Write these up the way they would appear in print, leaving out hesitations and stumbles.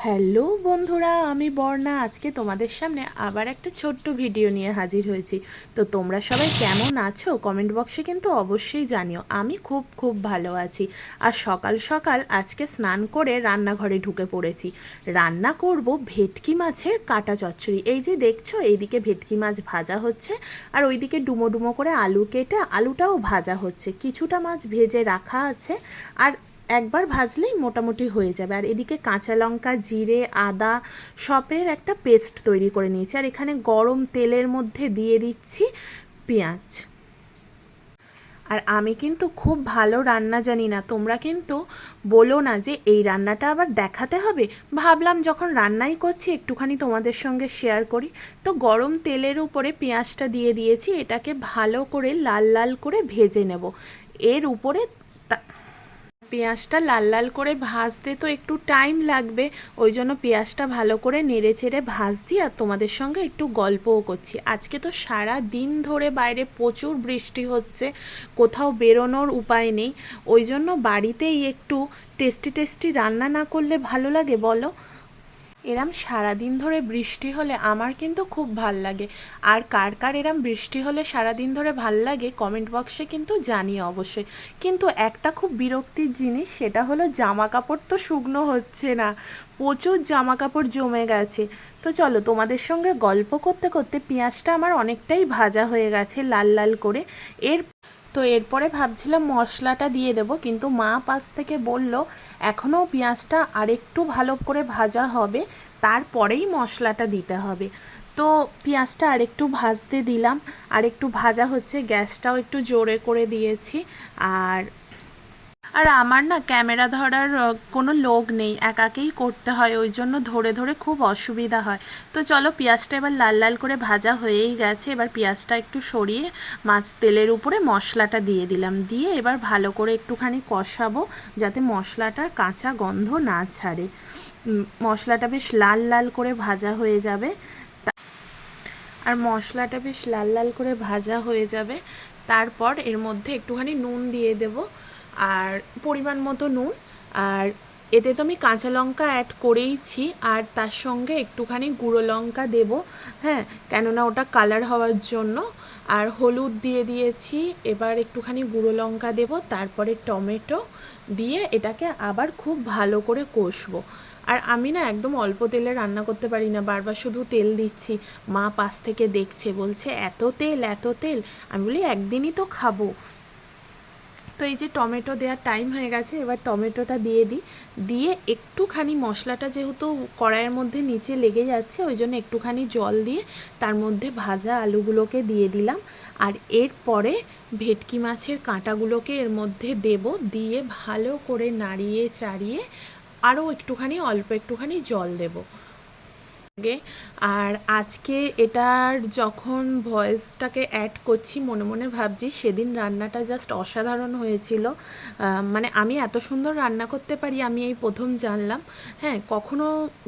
Hello বন্ধুরা, আমি বর্ণা। আজকে তোমাদের সামনে আবার একটা ছোট্ট ভিডিও নিয়ে হাজির হয়েছি। তো তোমরা সবাই কেমন আছো কমেন্ট বক্সে কিন্তু অবশ্যই জানিও। আমি খুব খুব ভালো আছি। আর সকাল সকাল আজকে স্নান করে রান্নাঘরে ঢুকে পড়েছি। রান্না করব ভেটকি মাছের কাটা চচ্চড়ি। এই যে দেখছো, এইদিকে ভেটকি মাছ ভাজা হচ্ছে আর ওইদিকে ডুমো ডুমো করে আলু কেটে আলুটাও ভাজা হচ্ছে। কিছুটা মাছ ভেজে রাখা আছে আর একবার ভাজলেই মোটামুটি হয়ে যাবে। আর এদিকে কাঁচা লঙ্কা, জিরে, আদা সবের একটা পেস্ট তৈরি করে নিয়েছি। আর এখানে গরম তেলের মধ্যে দিয়ে দিচ্ছি পেঁয়াজ। আর আমি কিন্তু খুব ভালো রান্না জানি না, তোমরা কিন্তু বলো না যে এই রান্নাটা আবার দেখাতে হবে। ভাবলাম যখন রান্নাই করছি একটুখানি তোমাদের সঙ্গে শেয়ার করি। তো গরম তেলের উপরে পেঁয়াজটা দিয়ে দিয়েছি, এটাকে ভালো করে লাল লাল করে ভেজে নেব। এর উপরে পেঁয়াজটা লাল লাল করে ভাজতে তো একটু টাইম লাগবে, ওই জন্য পেঁয়াজটা ভালো করে নেড়ে চেড়ে ভাজছি আর তোমাদের সঙ্গে একটু গল্পও করছি। আজকে তো সারা দিন ধরে বাইরে প্রচুর বৃষ্টি হচ্ছে, কোথাও বেরোনোর উপায় নেই। ওই জন্য বাড়িতেই একটু টেস্টি টেস্টি রান্না না করলে ভালো লাগে বলো? এরম সারাদিন ধরে বৃষ্টি হলে আমার কিন্তু খুব ভাল লাগে। আর কার কার এরম বৃষ্টি হলে সারাদিন ধরে ভাল লাগে কমেন্ট বক্সে কিন্তু জানিও অবশ্যই। কিন্তু একটা খুব বিরক্তির জিনিস, সেটা হলো জামা কাপড় তো শুকনো হচ্ছে না, প্রচুর জামা কাপড় জমে গেছে। তো চলো তোমাদের সঙ্গে গল্প করতে করতে পেঁয়াজটা আমার অনেকটাই ভাজা হয়ে গেছে লাল লাল করে। এর এরপরে ভাবছিলাম মশলাটা দিয়ে দেব, কিন্তু মা পাশ থেকে বলল এখনও পেঁয়াজটা আরেকটু ভালো করে ভাজা হবে, তারপরেই মশলাটা দিতে হবে। তো পেঁয়াজটা আরেকটু ভাজতে দিলাম, আরেকটু ভাজা হচ্ছে, গ্যাসটাও একটু জোরে করে দিয়েছি। আর আর আমার না ক্যামেরা ধরার কোনো লোক নেই, একাকেই করতে হয়, ওই জন্য ধরে ধরে খুব অসুবিধা হয়। তো চলো পেঁয়াজটা এবার লাল লাল করে ভাজা হয়েই গেছে। এবার পেঁয়াজটা একটু সরিয়ে মাছ তেলের উপরে মশলাটা দিয়ে দিলাম, দিয়ে এবার ভালো করে একটুখানি কষাবো যাতে মশলাটার কাঁচা গন্ধ না ছাড়ে। মশলাটা বেশ লাল লাল করে ভাজা হয়ে যাবে। আর মশলাটা বেশ লাল লাল করে ভাজা হয়ে যাবে, তারপর এর মধ্যে একটুখানি নুন দিয়ে দেব, আর পরিমাণ মতো নুন। আর এতে তো আমি কাঁচা লঙ্কা অ্যাড করেইছি, আর তার সঙ্গে একটুখানি গুঁড়ো লঙ্কা দেবো, হ্যাঁ, কেননা ওটা কালার হওয়ার জন্য। আর হলুদ দিয়ে দিয়েছি, এবার একটুখানি গুঁড়ো লঙ্কা দেবো, তারপরে টমেটো দিয়ে এটাকে আবার খুব ভালো করে কষবো। আর আমি না একদম অল্প তেলে রান্না করতে পারি না, বারবার শুধু তেল দিচ্ছি। মা পাশ থেকে দেখছে, বলছে এত তেল এত তেল। আমি বলি একদিনই তো খাবো। তো এই যে টমেটো দেওয়ার টাইম হয়ে গেছে, এবার টমেটোটা দিয়ে দিই। দিয়ে একটুখানি মশলাটা যেহেতু কড়াইয়ের মধ্যে নিচে লেগে যাচ্ছে, ওই জন্য একটুখানি জল দিয়ে তার মধ্যে ভাজা আলুগুলোকে দিয়ে দিলাম। আর এরপরে ভেটকি মাছের কাঁটাগুলোকে এর মধ্যে দেব, দিয়ে ভালো করে নাড়িয়ে চাড়িয়ে আরও একটুখানি অল্প একটুখানি জল দেব। আর আজকে এটার যখন ভয়েসটাকে অ্যাড করছি মনে মনে ভাবছি সেদিন রান্নাটা জাস্ট অসাধারণ হয়েছিল। মানে আমি এত সুন্দর রান্না করতে পারি আমি এই প্রথম জানলাম। হ্যাঁ, কখনো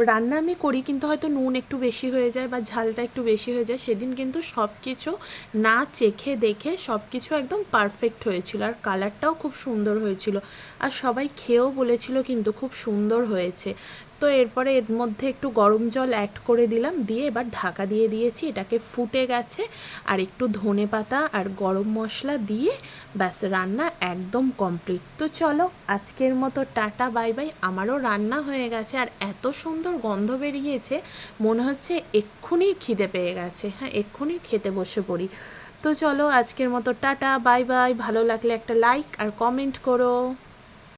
রান্না আমি করি কিন্তু হয়তো নুন একটু বেশি হয়ে যায় বা ঝালটা একটু বেশি হয়ে যায়। সেদিন কিন্তু সব কিছু না চেখে দেখে সব কিছু একদম পারফেক্ট হয়েছিল, আর কালারটাও খুব সুন্দর হয়েছিল। আর সবাই খেয়েও বলেছিল কিন্তু খুব সুন্দর হয়েছে। তো এরপরে এর মধ্যে একটু গরম জল অ্যাড করে দিলাম, দিয়ে এবার ঢাকা দিয়ে দিয়েছি, এটাকে ফুটে গেছে। আর একটু ধনে পাতা আর গরম মশলা দিয়ে ব্যাস রান্না একদম কমপ্লিট। তো চলো আজকের মতো টাটা বাই বাই। আমারও রান্না হয়ে গেছে আর এত সুন্দর গন্ধ বেরিয়েছে, মনে হচ্ছে এক্ষুনি খিদে পেয়ে গেছে। হ্যাঁ, এক্ষুনি খেতে বসে পড়ি। তো চলো আজকের মতো টাটা বাই বাই। ভালো লাগলে একটা লাইক আর কমেন্ট করো।